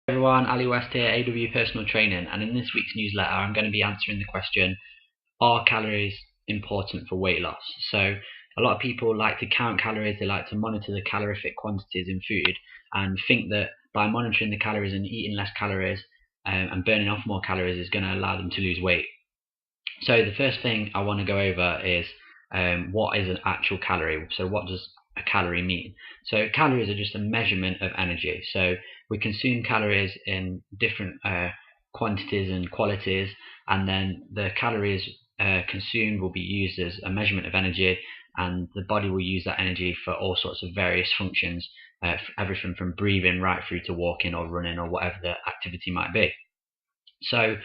Everyone, Ali West here, AW Personal Training, and in this week's newsletter I'm going to be answering the question, are calories important for weight loss? So a lot of people like to count calories, they like to monitor the calorific quantities in food and think that by monitoring the calories and eating less calories and burning off more calories is going to allow them to lose weight. So the first thing I want to go over is what is an actual calorie? So what does a calorie mean? So calories are just a measurement of energy. So we consume calories in different quantities and qualities, and then the calories consumed will be used as a measurement of energy, and the body will use that energy for all sorts of various functions, everything from breathing right through to walking or running or whatever the activity might be. So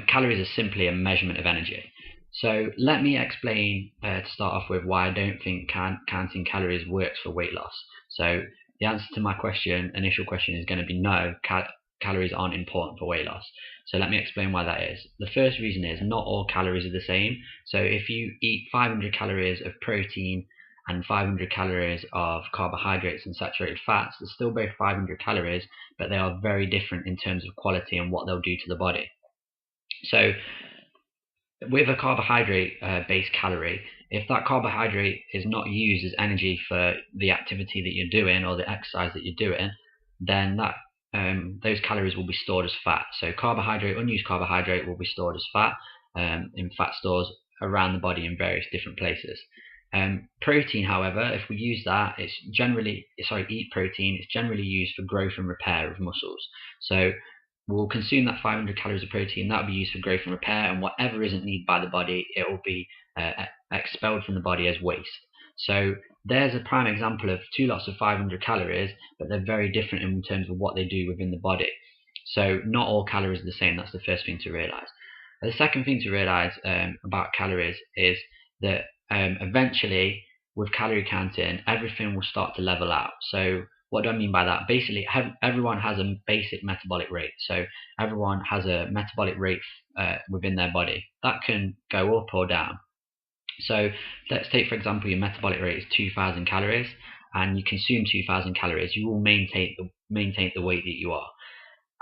calories are simply a measurement of energy. So let me explain to start off with why I don't think counting calories works for weight loss. So the answer to my initial question is going to be no, calories aren't important for weight loss. So let me explain why that is. The first reason is not all calories are the same. So if you eat 500 calories of protein and 500 calories of carbohydrates and saturated fats, they're still both 500 calories, but they are very different in terms of quality and what they'll do to the body. So with a carbohydrate based calorie, if that carbohydrate is not used as energy for the activity that you're doing or the exercise that you're doing, then those calories will be stored as fat. So unused carbohydrate will be stored as fat in fat stores around the body in various different places. Protein, however, if we use that, eat protein, it's generally used for growth and repair of muscles. So we'll consume that 500 calories of protein, that will be used for growth and repair, and whatever isn't needed by the body, it will be expelled from the body as waste. So there's a prime example of two lots of 500 calories, but they're very different in terms of what they do within the body. So not all calories are the same, that's the first thing to realize. The second thing to realize about calories is that eventually, with calorie counting, everything will start to level out. So what do I mean by that? Basically, everyone has a basic metabolic rate. So everyone has a metabolic rate within their body. That can go up or down. So let's take, for example, your metabolic rate is 2,000 calories, and you consume 2,000 calories. You will maintain the weight that you are.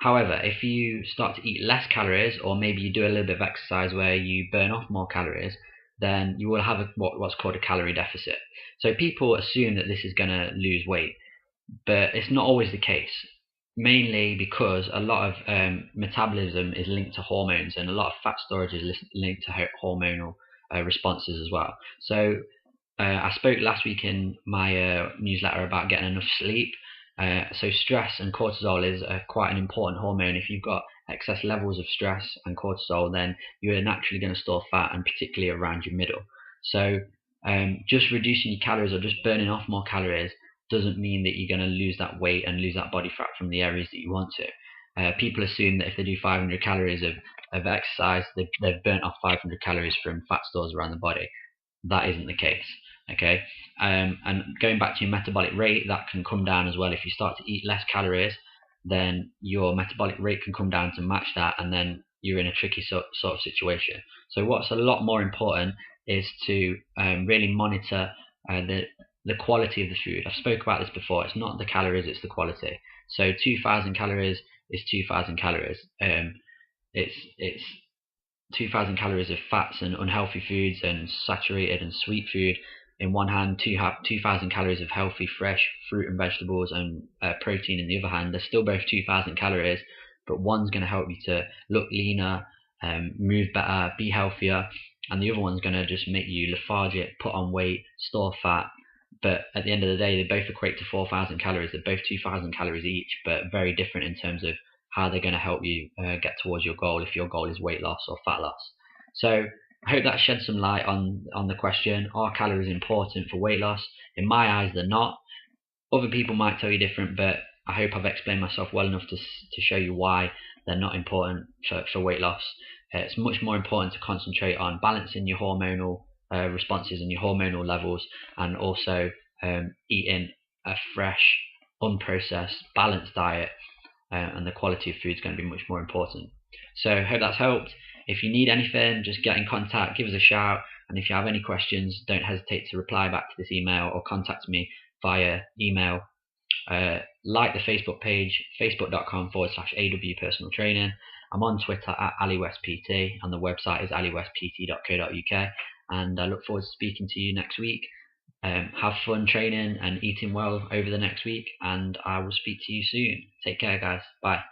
However, if you start to eat less calories, or maybe you do a little bit of exercise where you burn off more calories, then you will have what's called a calorie deficit. So people assume that this is going to lose weight, but it's not always the case. Mainly because a lot of metabolism is linked to hormones, and a lot of fat storage is linked to hormonal responses as well. So I spoke last week in my newsletter about getting enough sleep. So stress and cortisol is quite an important hormone. If you've got excess levels of stress and cortisol, then you're naturally going to store fat, and particularly around your middle. So just reducing your calories or just burning off more calories doesn't mean that you're going to lose that weight and lose that body fat from the areas that you want to. People assume that if they do 500 calories of exercise, they've burnt off 500 calories from fat stores around the body. That isn't the case. Okay, and going back to your metabolic rate, that can come down as well. If you start to eat less calories, then your metabolic rate can come down to match that, and then you're in a tricky sort of situation. So what's a lot more important is to really monitor the quality of the food. I've spoke about this before. It's not the calories, it's the quality. So 2,000 calories is 2,000 calories. It's 2,000 calories of fats and unhealthy foods and saturated and sweet food in one hand, 2,000 calories of healthy, fresh fruit and vegetables and protein in the other hand. They're still both 2,000 calories, but one's going to help you to look leaner, move better, be healthier, and the other one's going to just make you lethargic, put on weight, store fat. But at the end of the day, they both equate to 4,000 calories. They're both 2,000 calories each, but very different in terms of how they're going to help you get towards your goal, if your goal is weight loss or fat loss. So I hope that sheds some light on the question, are calories important for weight loss? In my eyes, they're not. Other people might tell you different, but I hope I've explained myself well enough to show you why they're not important for weight loss. It's much more important to concentrate on balancing your hormonal responses and your hormonal levels, and also eating a fresh, unprocessed, balanced diet, and the quality of food is going to be much more important. So I hope that's helped. If you need anything, just get in contact, give us a shout, and if you have any questions, don't hesitate to reply back to this email or contact me via email. Like the Facebook page, facebook.com/AW personal training. I'm on Twitter at AliWestPT, and the website is aliwestpt.co.uk. And I look forward to speaking to you next week. Have fun training and eating well over the next week, and I will speak to you soon. Take care, guys. Bye.